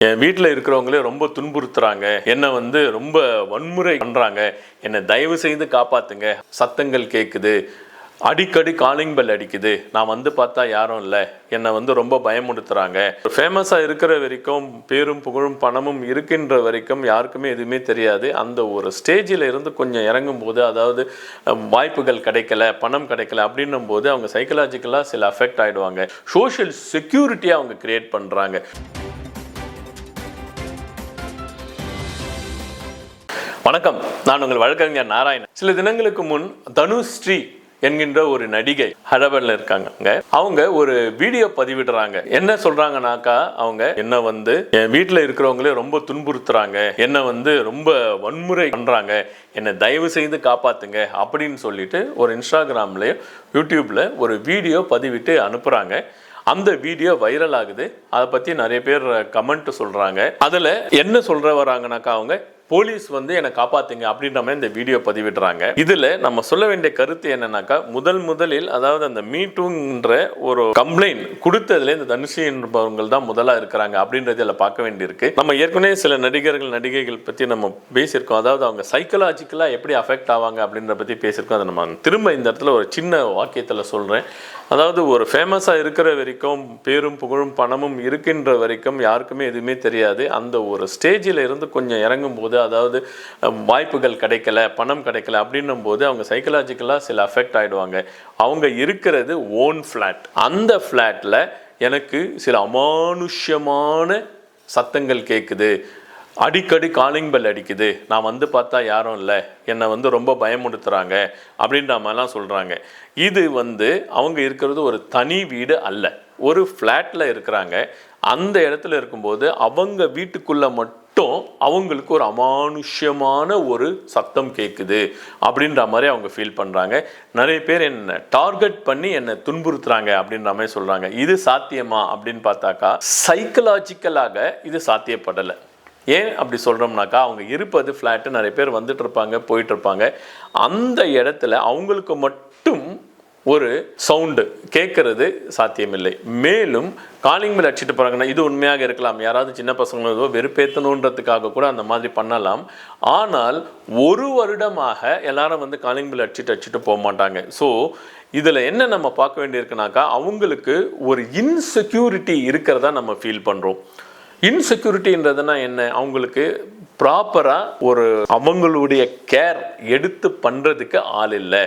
என் வீட்டில் இருக்கிறவங்களே ரொம்ப துன்புறுத்துறாங்க, என்னை வந்து ரொம்ப வன்முறை பண்ணுறாங்க, என்னை தயவு செய்து காப்பாற்றுங்க, சத்தங்கள் கேட்குது, அடிக்கடி காலிங் பெல் அடிக்குது, நான் வந்து பார்த்தா யாரும் இல்லை, என்னை வந்து ரொம்ப பயமுடுத்துறாங்க. ஃபேமஸாக இருக்கிற வரைக்கும் பேரும் புகழும் பணமும் இருக்கின்ற வரைக்கும் யாருக்குமே எதுவுமே தெரியாது. அந்த ஒரு ஸ்டேஜில் இருந்து கொஞ்சம் இறங்கும் போது, அதாவது வாய்ப்புகள் கிடைக்கல, பணம் கிடைக்கல அப்படின்னும் போது அவங்க சைக்கலாஜிக்கலாக சில அஃபெக்ட் ஆகிடுவாங்க. சோஷியல் செக்யூரிட்டியை அவங்க கிரியேட் பண்ணுறாங்க. வணக்கம், நான் உங்கள் வழக்கறிஞர் நாராயணன். சில தினங்களுக்கு முன் தனுஸ்ரீ என்கின்ற ஒரு நடிகை ஹைதராபாத்ல இருக்காங்க. அவங்க ஒரு வீடியோ பதிவிடுறாங்க. என்ன சொல்றாங்கனாக்கா, அவங்க என்ன வந்து என் வீட்டில் இருக்கிறவங்களே ரொம்ப துன்புறுத்துறாங்க, என்னை வந்து ரொம்ப வன்முறை பண்றாங்க, என்னை தயவு செய்து காப்பாத்துங்க அப்படின்னு சொல்லிட்டு ஒரு இன்ஸ்டாகிராம்ல யூடியூப்ல ஒரு வீடியோ பதிவிட்டு அனுப்புறாங்க. அந்த வீடியோ வைரல் ஆகுது. அதை பற்றி நிறைய பேர் கமெண்ட் சொல்கிறாங்க. அதில் என்ன சொல்கிற வராங்கனாக்கா, அவங்க போலீஸ் வந்து என்னை காப்பாற்றுங்க அப்படின்ற மாதிரி இந்த வீடியோ பதிவிடுறாங்க. இதில் நம்ம சொல்ல வேண்டிய கருத்து என்னன்னாக்கா, முதலில் அதாவது அந்த மீட்டூங்கிற ஒரு கம்ப்ளைண்ட் கொடுத்ததுல இந்த தனுஷி என்பவங்க தான் முதலாக இருக்கிறாங்க அப்படின்றது இதில் பார்க்க வேண்டியிருக்கு. நம்ம ஏற்கனவே சில நடிகைகள் பற்றி நம்ம பேசியிருக்கோம். அதாவது அவங்க சைக்கலாஜிக்கலாக எப்படி அஃபெக்ட் ஆவாங்க அப்படின்ற பற்றி பேசியிருக்கோம். அதை நம்ம திரும்ப இந்த இடத்துல ஒரு சின்ன வாக்கியத்தில் சொல்கிறேன். அதாவது ஒரு ஃபேமஸாக இருக்கிற வரைக்கும் பேரும் புகழும் பணமும் இருக்கின்ற வரைக்கும் யாருக்குமே எதுவுமே தெரியாது. அந்த ஒரு ஸ்டேஜில் இருந்து கொஞ்சம் இறங்கும் போது, அதாவது வாய்ப்புகள் கிடைக்கல, பணம் கிடைக்கல அப்படின்னும் போது அவங்க சைக்கலாஜிக்கலாக சில அஃபெக்ட் ஆகிடுவாங்க. அவங்க இருக்கிறது ஓன் ஃப்ளாட். அந்த ஃப்ளாட்டில் எனக்கு சில அமானுஷ்யமான சத்தங்கள் கேட்குது, அடிக்கடி காலிங் பெல் அடிக்குது, நான் வந்து பார்த்தா யாரும் இல்லை, என்னை வந்து ரொம்ப பயமுடுத்துறாங்க அப்படின்ற மாதிரிலாம் சொல்கிறாங்க. இது வந்து அவங்க இருக்கிறது ஒரு தனி வீடு அல்ல, ஒரு ஃப்ளாட்டில் இருக்கிறாங்க. அந்த இடத்துல இருக்கும்போது அவங்க வீட்டுக்குள்ளே மட்டும் அவங்களுக்கு ஒரு அமானுஷ்யமான ஒரு சத்தம் கேட்குது அப்படின்ற மாதிரி அவங்க ஃபீல் பண்ணுறாங்க. நிறைய பேர் என்னை டார்கெட் பண்ணி என்னை துன்புறுத்துறாங்க அப்படின்ற மாதிரி சொல்கிறாங்க. இது சாத்தியமா அப்படின்னு பார்த்தாக்கா, சைக்கலாஜிக்கலாக இது சாத்தியப்படலை. ஏன் அப்படி சொல்கிறோம்னாக்கா, அவங்க இருப்பது ஃப்ளாட்டு, நிறைய பேர் வந்துட்டு இருப்பாங்க, போயிட்டு இருப்பாங்க. அந்த இடத்துல அவங்களுக்கு மட்டும் ஒரு சவுண்டு கேட்கறது சாத்தியமில்லை. மேலும் காலிங் பெல் அடிச்சுட்டு போகிறாங்கன்னா, இது உண்மையாக இருக்கலாம், யாராவது சின்ன பசங்களோ வெறுப்பேற்றணுன்றதுக்காக கூட அந்த மாதிரி பண்ணலாம். ஆனால் ஒரு வருடமாக எல்லாரும் வந்து காலிங் பெல் அடிச்சுட்டு போக மாட்டாங்க. ஸோ இதில் என்ன நம்ம பார்க்க வேண்டியிருக்குனாக்கா, அவங்களுக்கு ஒரு இன்செக்யூரிட்டி இருக்கிறதா நம்ம ஃபீல் பண்ணுறோம். இன்செக்யூரிட்டின்றதுனா என்ன, அவங்களுக்கு ப்ராப்பராக ஒரு அவங்களுடைய கேர் எடுத்து பண்ணுறதுக்கு ஆள் இல்லை,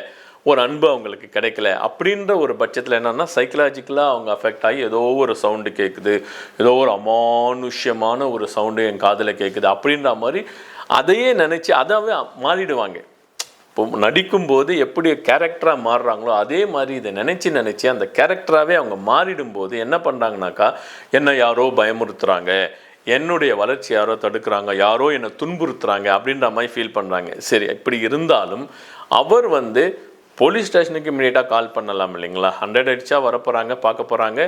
ஒரு அன்பு அவங்களுக்கு கிடைக்கல அப்படின்ற ஒரு பட்சத்தில் என்னன்னா, சைக்கலாஜிக்கலாக அவங்க அஃபெக்ட் ஆகி ஏதோ ஒரு சவுண்டு கேட்குது, ஏதோ ஒரு அமானுஷ்யமான ஒரு சவுண்டு என் காதில் கேட்குது அப்படின்ற மாதிரி அதையே நினச்சி அதாவே மாறிடுவாங்க. இப்போ நடிக்கும்போது எப்படி கேரக்டராக மாறுறாங்களோ அதே மாதிரி இதை நினச்சி அந்த கேரக்டராகவே அவங்க மாறிடும்போது என்ன பண்ணுறாங்கனாக்கா, என்னை யாரோ பயமுறுத்துறாங்க, என்னுடைய வளர்ச்சி யாரோ தடுக்கிறாங்க, யாரோ என்னை துன்புறுத்துறாங்க அப்படின்ற மாதிரி ஃபீல் பண்ணுறாங்க. சரி, இப்படி இருந்தாலும் அவர் வந்து போலீஸ் ஸ்டேஷனுக்கு இமீடியட்டாக கால் பண்ணலாம் இல்லைங்களா? 100 அடிச்சா வரப்போகிறாங்க, பார்க்க போகிறாங்க,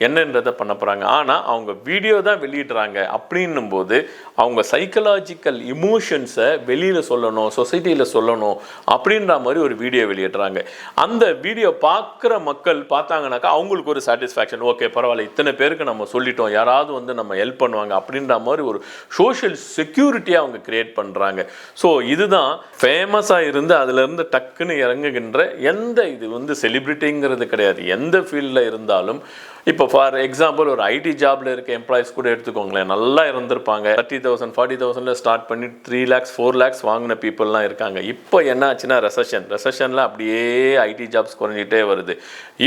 என்னன்றதை பண்ண போகிறாங்க. ஆனால் அவங்க வீடியோ தான் வெளியிடுறாங்க அப்படின்னும் போது அவங்க சைக்கலாஜிக்கல் இமோஷன்ஸை வெளியில் சொல்லணும், சொசைட்டியில் சொல்லணும் அப்படின்ற மாதிரி ஒரு வீடியோ வெளியிடுறாங்க. அந்த வீடியோ பார்க்குற மக்கள் பார்த்தாங்கனாக்கா அவங்களுக்கு ஒரு சாட்டிஸ்ஃபேக்ஷன், ஓகே பரவாயில்ல, இத்தனை பேருக்கு நம்ம சொல்லிட்டோம், யாராவது வந்து நம்ம ஹெல்ப் பண்ணுவாங்க அப்படின்ற மாதிரி ஒரு சோஷியல் செக்யூரிட்டியை அவங்க கிரியேட் பண்ணுறாங்க. ஸோ இதுதான் ஃபேமஸாக இருந்து அதிலிருந்து டக்குன்னு இறங்குகின்ற எந்த இது வந்து செலிப்ரிட்டிங்கிறது கிடையாது. எந்த ஃபீல்டில் இருந்தாலும், இப்போ ஃபார் எக்ஸாம்பிள் ஒரு ஐடி ஜாப்ல இருக்க எம்ப்ளாயிஸ் கூட எடுத்துக்கோங்களேன், நல்லா இருந்திருப்பாங்க, 30,000 40,000 ஸ்டார்ட் பண்ணி 3 lakhs 4 lakhs வாங்கின பீப்புளெலாம் இருக்காங்க. இப்போ என்ன ஆச்சுன்னா ரெசஷனில் அப்படியே ஐடி ஜாப்ஸ் குறைஞ்சிட்டே வருது.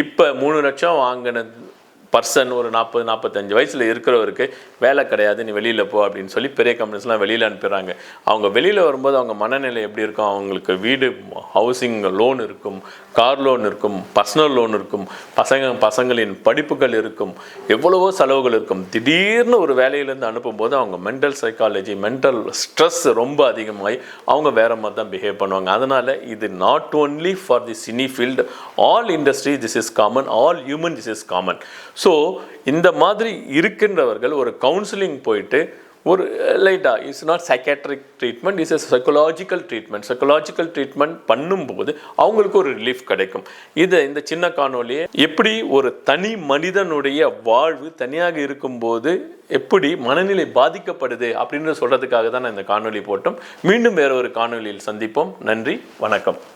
இப்போ 3 லட்சம் வாங்கின பர்சன் ஒரு 40-45 வயசில் இருக்கிறவருக்கு வேலை கிடையாது, நீ வெளியில் போ அப்படின்னு சொல்லி பெரிய கம்பெனிஸ்லாம் வெளியில் அனுப்பிடுறாங்க. அவங்க வெளியில் வரும்போது அவங்க மனநிலை எப்படி இருக்கும், அவங்களுக்கு வீடு ஹவுசிங் லோன் இருக்கும், கார் லோன் இருக்கும், பர்சனல் லோன் இருக்கும், பசங்களின் படிப்புகள் இருக்கும், எவ்வளவோ செலவுகள் இருக்கும். திடீர்னு ஒரு வேலையிலேருந்து அனுப்பும்போது அவங்க மென்டல் சைக்காலஜி, மென்டல் ஸ்ட்ரெஸ் ரொம்ப அதிகமாகி அவங்க வேறு மாதிரி தான் பிஹேவ் பண்ணுவாங்க. அதனால் இது not only for the cine field, all industry this is common, all human this is common. So இந்த மாதிரி இருக்கின்றவர்கள் ஒரு கவுன்சிலிங் போயிட்டு ஒரு லைட்டாக it's not psychiatric treatment, it's psychological treatment பண்ணும்போது அவங்களுக்கு ஒரு ரிலீஃப் கிடைக்கும். இந்த சின்ன காணொலியை எப்படி ஒரு தனி மனிதனுடைய வாழ்வு தனியாக இருக்கும்போது எப்படி மனநிலை பாதிக்கப்படுது அப்படின்னு சொல்கிறதுக்காக தான் நான் இந்த காணொலி போட்டோம். மீண்டும் வேற ஒரு காணொலியில் சந்திப்போம். நன்றி, வணக்கம்.